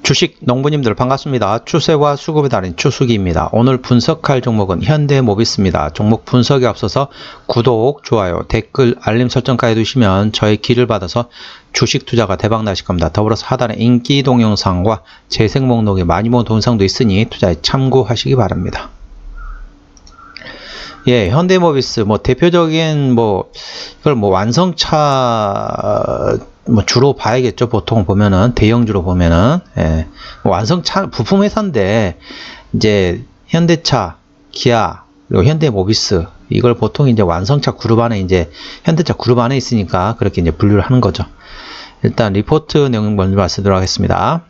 주식 농부님들 반갑습니다. 추세와 수급의 달인 추수기입니다. 오늘 분석할 종목은 현대모비스입니다. 종목 분석에 앞서서 구독, 좋아요, 댓글, 알림 설정까지 해두시면 저의 기를 받아서 주식 투자가 대박 나실 겁니다. 더불어서 하단에 인기 동영상과 재생 목록에 많이 모은 동영상도 있으니 투자에 참고하시기 바랍니다. 예, 현대모비스 대표적인 이걸 완성차 주로 봐야겠죠. 보통 보면은 대형주로 보면은 완성차 부품 회사인데 이제 현대차, 기아, 그리고 현대모비스 이걸 보통 이제 완성차 그룹 안에 이제 현대차 그룹 안에 있으니까 그렇게 이제 분류를 하는 거죠. 일단 리포트 내용 먼저 말씀드리도록 하겠습니다.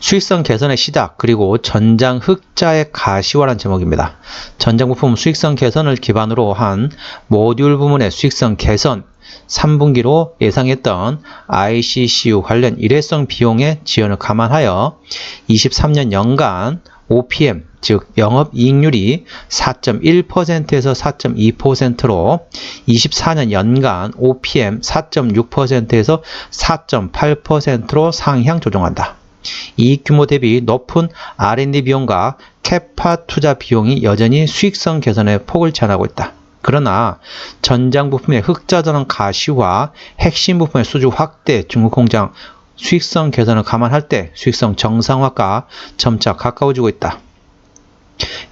수익성 개선의 시작, 그리고 전장 흑자의 가시화라는 제목입니다. 전장 부품 수익성 개선을 기반으로 한 모듈 부문의 수익성 개선, 3분기로 예상했던 ICCU 관련 일회성 비용의 지연을 감안하여 23년 연간 OPM, 즉 영업이익률이 4.1%에서 4.2%로 24년 연간 OPM 4.6%에서 4.8%로 상향 조정한다. 이익 규모 대비 높은 R&D 비용과 캐파 투자 비용이 여전히 수익성 개선에 폭을 제한하고 있다. 그러나 전장 부품의 흑자 전환 가시화, 핵심 부품의 수주 확대, 중국 공장 수익성 개선을 감안할 때 수익성 정상화가 점차 가까워지고 있다.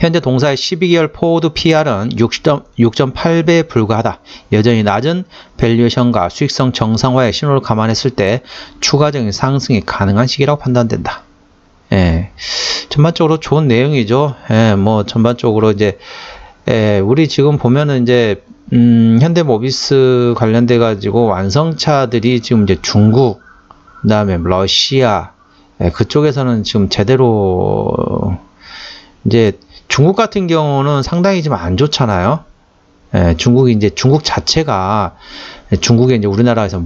현재 동사의 12개월 포워드 PR은 6.8배에 불과하다. 여전히 낮은 밸류에이션과 수익성 정상화의 신호를 감안했을 때 추가적인 상승이 가능한 시기라고 판단된다. 전반적으로 좋은 내용이죠. 전반적으로 이제 우리 지금 보면은 이제 현대모비스 관련돼 가지고 완성차들이 지금 이제 중국, 그다음에 러시아 그쪽에서는 지금 제대로 이제 중국 같은 경우는 상당히 좀 안 좋잖아요. 중국이 이제 중국 자체가 중국에 이제 우리나라에서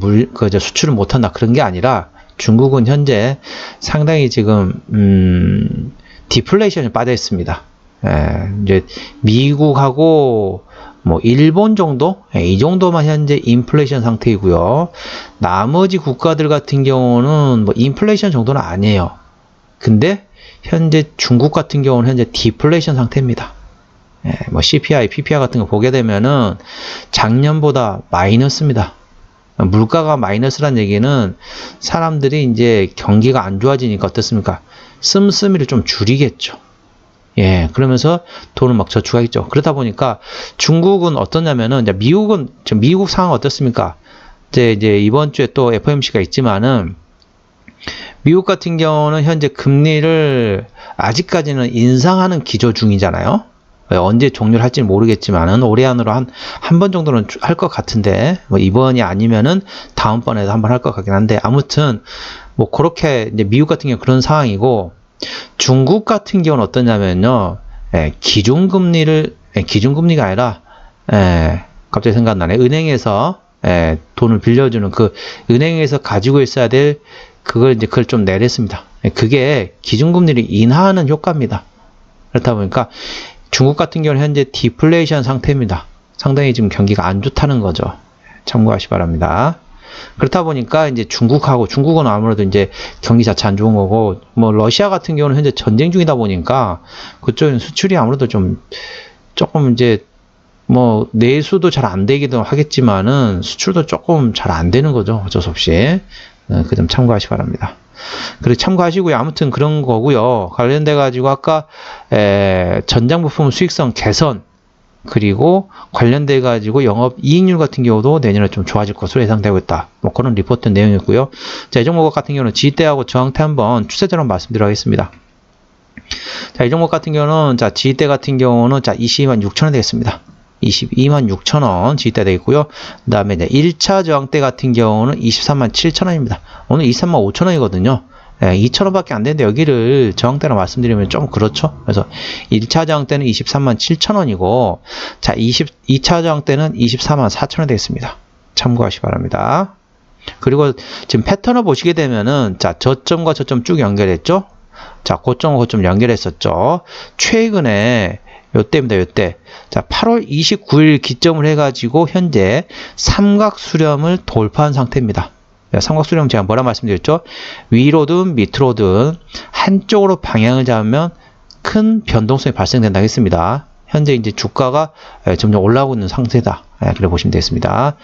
수출을 못한다 그런 게 아니라 중국은 현재 상당히 지금 디플레이션에 빠져 있습니다. 이제 미국하고 일본 정도? 이 정도만 현재 인플레이션 상태이고요. 나머지 국가들 같은 경우는 인플레이션 정도는 아니에요. 근데 현재 중국 같은 경우는 현재 디플레이션 상태입니다. CPI, PPI 같은 거 보게 되면은 작년보다 마이너스입니다. 물가가 마이너스란 얘기는 사람들이 이제 경기가 안 좋아지니까 어떻습니까? 씀씀이를 좀 줄이겠죠. 그러면서 돈을 막 저축하겠죠. 그러다 보니까 중국은 어떠냐면은, 이제 미국은, 지금 미국 상황 어떻습니까? 이제 이번 주에 또 FOMC가 있지만은, 미국 같은 경우는 현재 금리를 아직까지는 인상하는 기조 중이잖아요. 언제 종료를 할지는 모르겠지만은, 올해 안으로 한 번 정도는 할 것 같은데, 이번이 아니면은 다음번에도 한번 할 것 같긴 한데, 아무튼, 그렇게 이제 미국 같은 경우 그런 상황이고, 중국 같은 경우는 어떠냐면요, 기준금리가 아니라, 갑자기 생각나네. 은행에서, 돈을 빌려주는 은행에서 가지고 있어야 될, 그걸 좀 내렸습니다. 그게 기준금리를 인하하는 효과입니다. 그렇다 보니까 중국 같은 경우는 현재 디플레이션 상태입니다. 상당히 지금 경기가 안 좋다는 거죠. 참고하시 바랍니다. 그렇다 보니까 이제 중국은 아무래도 이제 경기 자체 안 좋은 거고, 러시아 같은 경우는 현재 전쟁 중이다 보니까 그쪽은 수출이 아무래도 조금 이제 내수도 잘 안 되기도 하겠지만은 수출도 조금 잘 안 되는 거죠. 어쩔 수 없이. 그 점 참고하시 바랍니다. 그리고 참고하시고요. 아무튼 그런 거고요. 관련돼 가지고 아까 전장 부품 수익성 개선, 그리고 관련돼 가지고 영업 이익률 같은 경우도 내년에 좀 좋아질 것으로 예상되고 있다. 그런 리포트 내용이었고요. 자, 이 종목 같은 경우는 지지대하고 저항대 한번 추세적으로 말씀드리도록 하겠습니다. 자, 이 종목 같은 경우는 지지대 같은 경우는 22만 6천원 되겠습니다. 22만 6천원 지지대 되겠고요. 그 다음에 이제 1차 저항대 같은 경우는 23만 7천원입니다. 오늘 23만 5천원이거든요. 2천원밖에 안 되는데 여기를 저항대로 말씀드리면 좀 그렇죠. 그래서 1차 저항대는 23만 7천원이고, 자, 2차 저항대는 24만 4천원 되겠습니다. 참고하시 바랍니다. 그리고 지금 패턴을 보시게 되면은, 저점과 저점 쭉 연결했죠? 고점과 고점 연결했었죠? 최근에 요때입니다. 요때. 8월 29일 기점을 해가지고 현재 삼각 수렴을 돌파한 상태입니다. 삼각수렴 제가 뭐라 말씀드렸죠? 위로든 밑으로든 한쪽으로 방향을 잡으면 큰 변동성이 발생된다 했습니다. 현재 이제 주가가 점점 올라오고 있는 상태다. 그렇게 보시면 되겠습니다.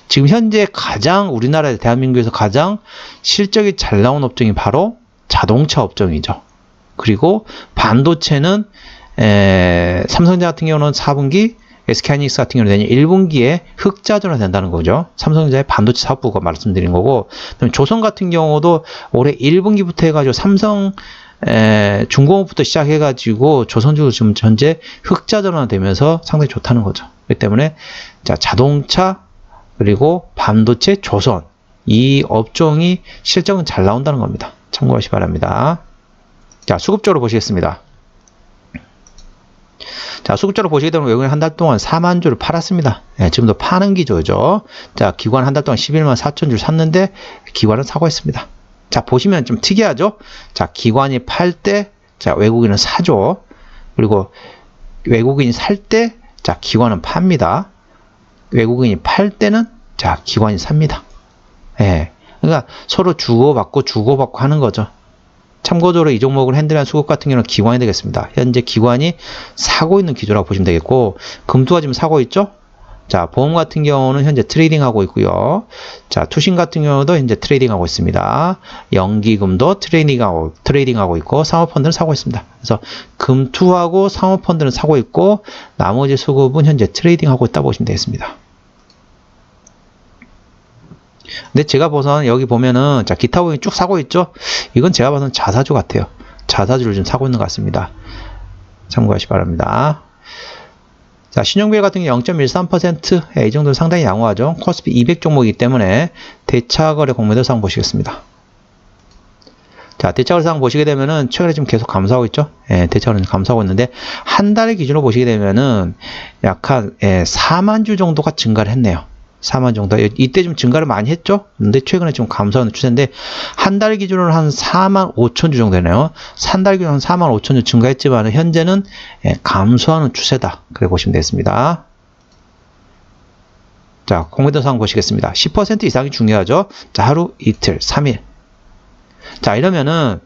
지금 현재 가장 우리나라 대한민국에서 가장 실적이 잘 나온 업종이 바로 자동차 업종이죠. 그리고 반도체는 삼성전자 같은 경우는 4분기, SK하이닉스 같은 경우는 내년 1분기에 흑자 전환된다는 거죠. 삼성전자의 반도체 사업부가 말씀드린 거고, 그다음에 조선 같은 경우도 올해 1분기부터 해가지고 삼성 중공업부터 시작해가지고 조선주도 지금 현재 흑자 전환되면서 상당히 좋다는 거죠. 그렇기 때문에 자, 자동차 그리고 반도체, 조선 이 업종이 실적은 잘 나온다는 겁니다. 참고하시기 바랍니다. 자, 수급적으로 보시겠습니다. 자, 수급적으로 보시게 되면 외국인 한 달 동안 4만 주를 팔았습니다. 지금도 파는 기조죠. 자, 기관 한 달 동안 11만 4천 줄 샀는데 기관은 사고 있습니다. 자, 보시면 좀 특이하죠? 자, 기관이 팔 때, 자, 외국인은 사죠. 그리고 외국인이 살 때, 자, 기관은 팝니다. 외국인이 팔 때는, 자, 기관이 삽니다. 그러니까 서로 주고받고 하는 거죠. 참고적으로 이 종목을 핸들한 수급 같은 경우는 기관이 되겠습니다. 현재 기관이 사고 있는 기조라고 보시면 되겠고, 금투가 지금 사고 있죠? 자, 보험 같은 경우는 현재 트레이딩하고 있고요. 자, 투신 같은 경우도 현재 트레이딩하고 있습니다. 연기금도 트레이딩하고 있고, 사모펀드는 사고 있습니다. 그래서 금투하고 사모펀드는 사고 있고, 나머지 수급은 현재 트레이딩하고 있다고 보시면 되겠습니다. 근데 제가 봐서는 여기 보면은 자, 기타 보험이 쭉 사고 있죠? 이건 제가 봐서는 자사주 같아요. 자사주를 좀 사고 있는 것 같습니다. 참고하시기 바랍니다. 자, 신용비율 같은 경우 0.13%, 이 정도는 상당히 양호하죠. 코스피 200 종목이기 때문에 대차거래 공매도상 보시겠습니다. 자, 대차거래상 보시게 되면은 최근에 지금 계속 감소하고 있죠. 대차거래는 감소하고 있는데 한 달의 기준으로 보시게 되면은 약간 4만 주 정도가 증가를 했네요. 4만 정도. 이때 좀 증가를 많이 했죠? 근데 최근에 좀 감소하는 추세인데, 한 달 기준으로 한 4만 5천 주 정도 되네요. 한 달 기준으로 한 4만 5천 주 증가했지만, 현재는 감소하는 추세다. 그래 보시면 되겠습니다. 자, 공매도상 보시겠습니다. 10% 이상이 중요하죠? 자, 하루, 이틀, 3일. 자, 이러면은,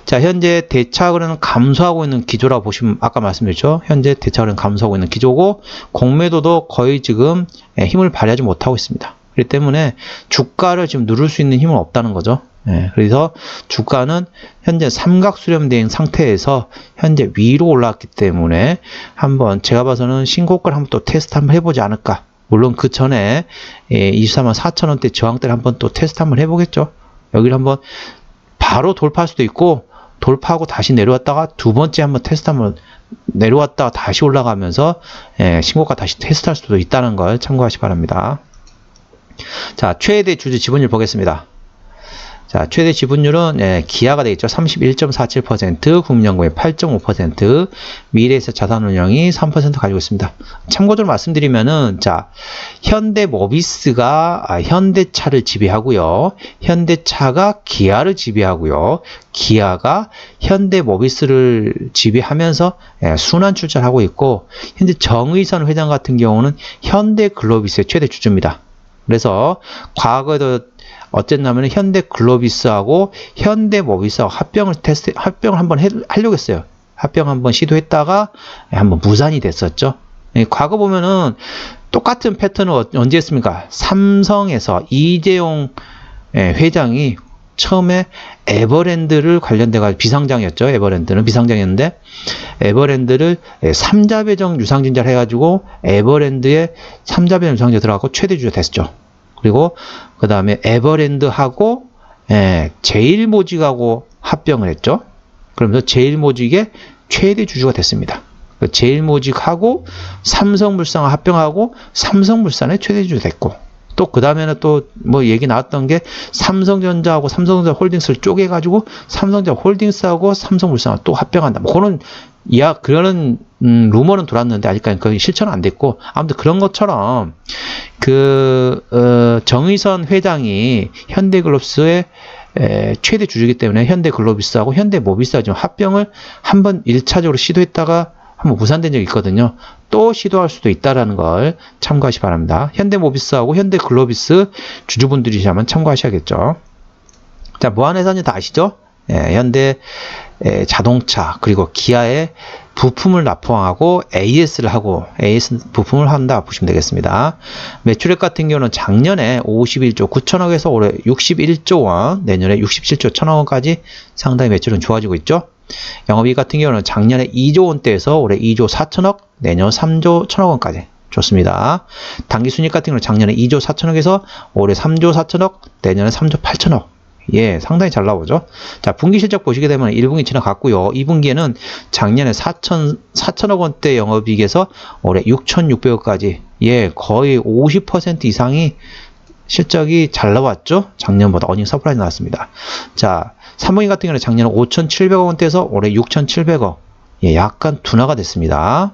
자, 현재 대차거래는 감소하고 있는 기조라고 보시면, 아까 말씀드렸죠? 현재 대차거래는 감소하고 있는 기조고, 공매도도 거의 지금 힘을 발휘하지 못하고 있습니다. 그렇기 때문에 주가를 지금 누를 수 있는 힘은 없다는 거죠. 그래서 주가는 현재 삼각수렴된 상태에서 현재 위로 올라왔기 때문에 한번 제가 봐서는 신고가를 한번 또 테스트 한번 해보지 않을까. 물론 그 전에 24만 4천 원대 저항대를 한번 또 테스트 한번 해보겠죠. 여기를 한번 바로 돌파할 수도 있고, 돌파하고 다시 내려왔다가 두 번째 한번 테스트 한번 내려왔다가 다시 올라가면서 신고가 다시 테스트할 수도 있다는 걸 참고하시기 바랍니다. 자, 최대 주주 지분율 보겠습니다. 자, 최대 지분율은 기아가 되겠죠. 31.47%, 국민연금이 8.5%, 미래에셋 자산운용이 3% 가지고 있습니다. 참고적으로 말씀드리면은, 자, 현대모비스가 현대차를 지배하고요. 현대차가 기아를 지배하고요. 기아가 현대모비스를 지배하면서 순환 출자를 하고 있고, 현재 정의선 회장 같은 경우는 현대글로비스의 최대 주주입니다. 그래서 과거에도 어쨌냐면 현대글로비스하고 현대모비스하고 합병을 한번 하려고 했어요. 합병 한번 시도했다가 한번 무산이 됐었죠. 과거 보면은 똑같은 패턴을 언제 했습니까? 삼성에서 이재용 회장이 처음에 에버랜드를 관련돼가지고 비상장이었죠. 에버랜드는 비상장이었는데 에버랜드를 3자 배정 유상증자를 해가지고 에버랜드에 3자 배정 유상증자 들어가고 최대 주주가 됐죠. 그리고 그 다음에 에버랜드하고 제일모직하고 합병을 했죠. 그러면서 제일모직의 최대 주주가 됐습니다. 제일모직하고 삼성물산과 합병하고 삼성물산의 최대 주주 됐고, 또 그 다음에는 또 뭐 얘기 나왔던 게 삼성전자하고 삼성전자 홀딩스를 쪼개가지고 삼성전자 홀딩스하고 삼성물산과 또 합병한다. 뭐 그런 루머는 돌았는데 아직까지 거의 실천은 안 됐고, 아무튼 그런 것처럼 정의선 회장이 현대글로비스의 최대 주주이기 때문에 현대글로비스하고 현대모비스가 지금 합병을 한번 1차적으로 시도했다가 한번 무산된 적이 있거든요. 또 시도할 수도 있다라는 걸 참고하시 바랍니다. 현대모비스하고 현대글로비스 주주분들이시라면 참고하셔야겠죠. 자, 뭐하는 회사인지 다 아시죠? 현대 자동차 그리고 기아의 부품을 납품하고 AS를 하고 AS 부품을 한다 보시면 되겠습니다. 매출액 같은 경우는 작년에 51조 9천억에서 올해 61조 원, 내년에 67조 1천억 원까지 상당히 매출은 좋아지고 있죠. 영업이익 같은 경우는 작년에 2조 원대에서 올해 2조 4천억, 내년 3조 1천억 원까지 좋습니다. 당기순이익 같은 경우는 작년에 2조 4천억에서 올해 3조 4천억, 내년에 3조 8천억. 예, 상당히 잘 나오죠. 자, 분기 실적 보시게 되면 1분기 지나갔고요. 2분기에는 작년에 4천억 원대 영업이익에서 올해 6,600억까지 예, 거의 50% 이상이 실적이 잘 나왔죠. 작년보다 어닝 서프라이즈 나왔습니다. 자, 3분기 같은 경우는 작년에 5,700억 원대에서 올해 6,700억. 예, 약간 둔화가 됐습니다.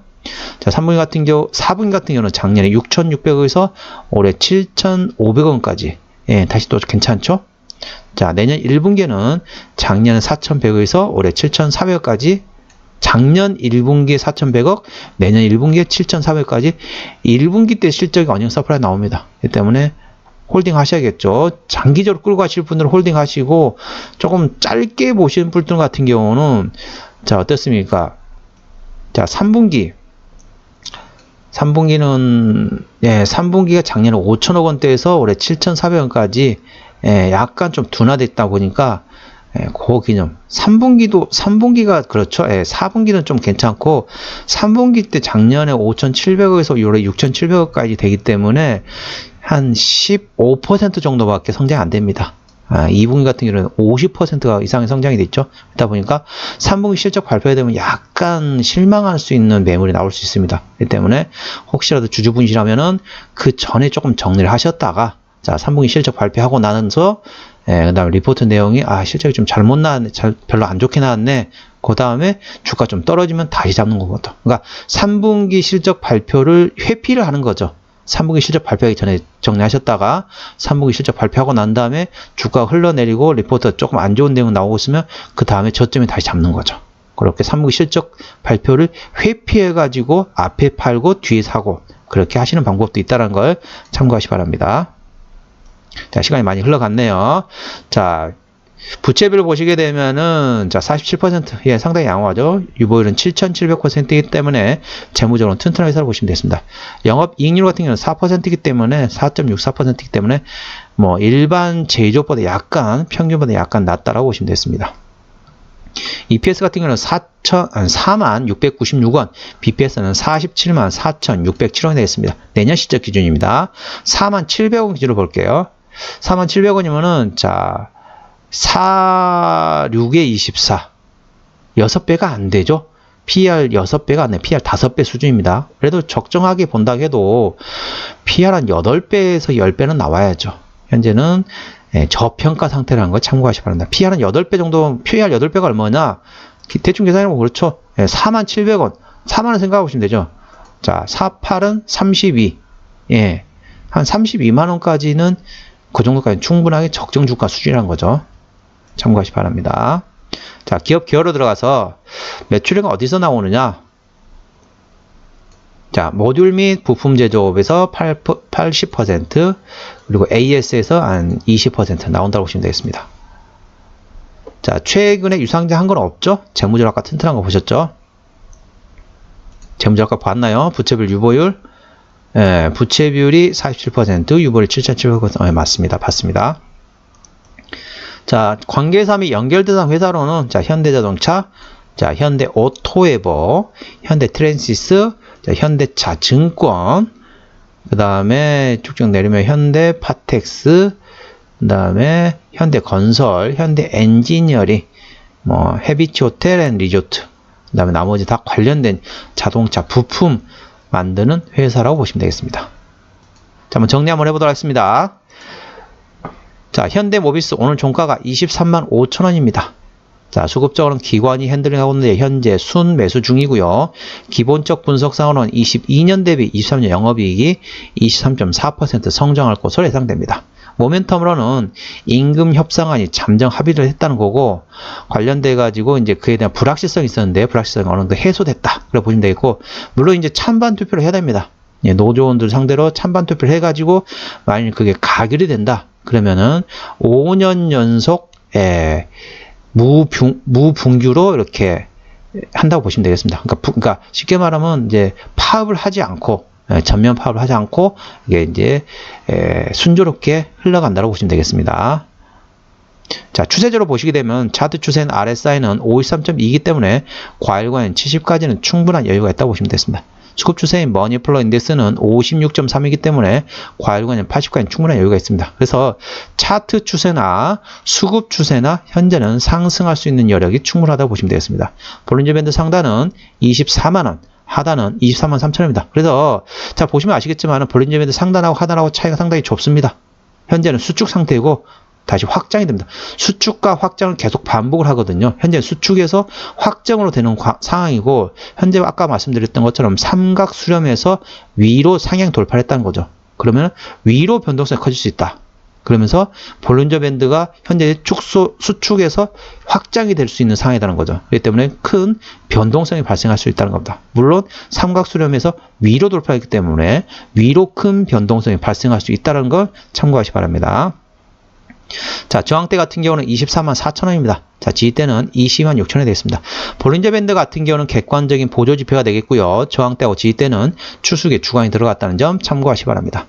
자, 4분기 같은 경우는 작년에 6,600억에서 올해 7,500원까지. 예, 다시 또 괜찮죠? 자, 내년 1분기에는 작년 4,100억에서 올해 7,400억까지, 작년 1분기에 4,100억, 내년 1분기에 7,400억까지 1분기 때 실적이 어닝 서프라이즈 나옵니다. 이 때문에 홀딩 하셔야겠죠. 장기적으로 끌고 가실 분들은 홀딩 하시고, 조금 짧게 보시는 분들 같은 경우는, 자, 어떻습니까? 자, 3분기는, 예, 3분기가 작년에 5천억 원대에서 올해 7,400원까지, 예, 약간 좀 둔화됐다 보니까, 예, 그 개념. 3분기가 그렇죠. 예, 4분기는 좀 괜찮고, 3분기 때 작년에 5,700억에서 올해 6,700억까지 되기 때문에, 한 15% 정도밖에 성장이 안 됩니다. 2분기 같은 경우는 50% 이상의 성장이 됐죠. 그러다 보니까 3분기 실적 발표가 되면 약간 실망할 수 있는 매물이 나올 수 있습니다. 그렇기 때문에 혹시라도 주주분이시라면은 그 전에 조금 정리를 하셨다가, 자, 3분기 실적 발표하고 나면서, 그 다음에 리포트 내용이, 실적이 좀 잘못 나왔네, 별로 안 좋게 나왔네. 그 다음에 주가 좀 떨어지면 다시 잡는 거거든. 그러니까 3분기 실적 발표를 회피를 하는 거죠. 3분기 실적 발표하기 전에 정리하셨다가 3분기 실적 발표하고 난 다음에 주가가 흘러내리고 리포트 조금 안 좋은 내용 나오고 있으면 그 다음에 저점에 다시 잡는 거죠. 그렇게 3분기 실적 발표를 회피해가지고 앞에 팔고 뒤에 사고 그렇게 하시는 방법도 있다는 걸 참고하시기 바랍니다. 자, 시간이 많이 흘러갔네요. 자, 부채비를 보시게 되면은, 자, 47%, 예, 상당히 양호하죠. 유보율은 7,700%이기 때문에 재무적으로 튼튼한 회사를 보시면 되겠습니다. 영업이익률 같은 경우는 4%이기 때문에, 4.64%이기 때문에, 뭐, 일반 제조업보다 약간, 평균보다 약간 낮다라고 보시면 되겠습니다. EPS 같은 경우는 4696원, BPS는 474,607원이 4,607원이 되겠습니다. 내년 실적 기준입니다. 47,000원 기준으로 볼게요. 47,000원이면은, 자, 46에 24. 6배가 안 되죠? PR 6배가 안 돼. PR 5배 수준입니다. 그래도 적정하게 본다고 해도 PR 한 8배에서 10배는 나와야죠. 현재는 저평가 상태라는 걸 참고하시기 바랍니다. PR 한 8배 정도, PR 8배가 얼마냐? 대충 계산해보면 그렇죠. 47,000원. 4만원 생각해 보시면 되죠. 자, 48은 32. 예. 한 32만원까지는 그 정도까지 충분하게 적정 주가 수준이라는 거죠. 참고하시기 바랍니다. 자, 기업 기여로 들어가서 매출액은 어디서 나오느냐? 자, 모듈 및 부품 제조업에서 80%, 그리고 AS에서 한 20% 나온다고 보시면 되겠습니다. 자, 최근에 유상증 한 건 없죠? 재무절 아까 튼튼한 거 보셨죠? 재무절 아까 봤나요? 부채비율, 유보율. 예, 부채 비율이 47%, 유보율 7,700%. 맞습니다. 봤습니다. 자, 관계사 및 연결대상 회사로는, 자, 현대자동차, 자, 현대오토에버, 현대트랜시스, 자, 현대차증권, 그 다음에 쭉쭉 내리면 현대파텍스, 그 다음에 현대건설, 현대엔지니어링, 뭐, 해비치 호텔 앤 리조트, 그 다음에 나머지 다 관련된 자동차 부품 만드는 회사라고 보시면 되겠습니다. 자, 한번 정리 한번 해보도록 하겠습니다. 자, 현대모비스 오늘 종가가 235,000원입니다. 자, 수급적으로는 기관이 핸들링하고 있는데 현재 순 매수 중이고요. 기본적 분석상으로는 22년 대비 23년 영업이익이 23.4% 성장할 것으로 예상됩니다. 모멘텀으로는 임금 협상안이 잠정 합의를 했다는 거고, 관련돼 가지고 이제 그에 대한 불확실성이 있었는데 불확실성이 어느 정도 해소됐다. 그래 보시면 되겠고, 물론 이제 찬반 투표를 해야 됩니다. 예, 노조원들 상대로 찬반 투표를 해가지고 만약 그게 가결이 된다. 그러면은 5년 연속 무분규로 이렇게 한다고 보시면 되겠습니다. 그러니까 쉽게 말하면 이제 파업을 하지 않고 전면 파업을 하지 않고 이게 이제 순조롭게 흘러간다고 보시면 되겠습니다. 자, 추세적으로 보시게 되면 차트 추세는 RSI는 53.2이기 때문에 과일과는 70까지는 충분한 여유가 있다고 보시면 되겠습니다. 수급 추세인 머니플러 인덱스는 56.3이기 때문에 과일과는 80까지는 충분한 여유가 있습니다. 그래서 차트 추세나 수급 추세나 현재는 상승할 수 있는 여력이 충분하다고 보시면 되겠습니다. 볼린저 밴드 상단은 24만원, 하단은 23만 3천원입니다. 그래서 자 보시면 아시겠지만 볼린저 밴드 상단하고 하단하고 차이가 상당히 좁습니다. 현재는 수축 상태이고 다시 확장이 됩니다. 수축과 확장을 계속 반복을 하거든요. 현재 수축에서 확정으로 되는 상황이고, 현재 아까 말씀드렸던 것처럼 삼각 수렴에서 위로 상향 돌파를 했다는 거죠. 그러면 위로 변동성이 커질 수 있다. 그러면서 볼린저 밴드가 현재 수축에서 확장이 될 수 있는 상황이라는 거죠. 그렇기 때문에 큰 변동성이 발생할 수 있다는 겁니다. 물론 삼각 수렴에서 위로 돌파했기 때문에 위로 큰 변동성이 발생할 수 있다는 걸 참고하시기 바랍니다. 자, 저항대 같은 경우는 24만 4천원입니다. 자, 지지대는 22만 6천원이 되겠습니다. 볼린저 밴드 같은 경우는 객관적인 보조 지표가 되겠고요. 저항대하고 지지대는 추수의 주간이 들어갔다는 점 참고하시기 바랍니다.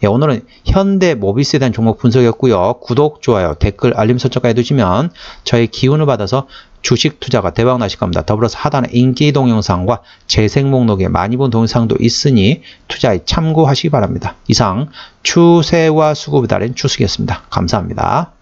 예, 오늘은 현대 모비스에 대한 종목 분석이었고요. 구독, 좋아요, 댓글, 알림 설정까지 해두시면 저의 기운을 받아서 주식 투자가 대박 나실 겁니다. 더불어서 하단에 인기 동영상과 재생 목록에 많이 본 동영상도 있으니 투자에 참고하시기 바랍니다. 이상 추세와 수급에 달인 추수기였습니다. 감사합니다.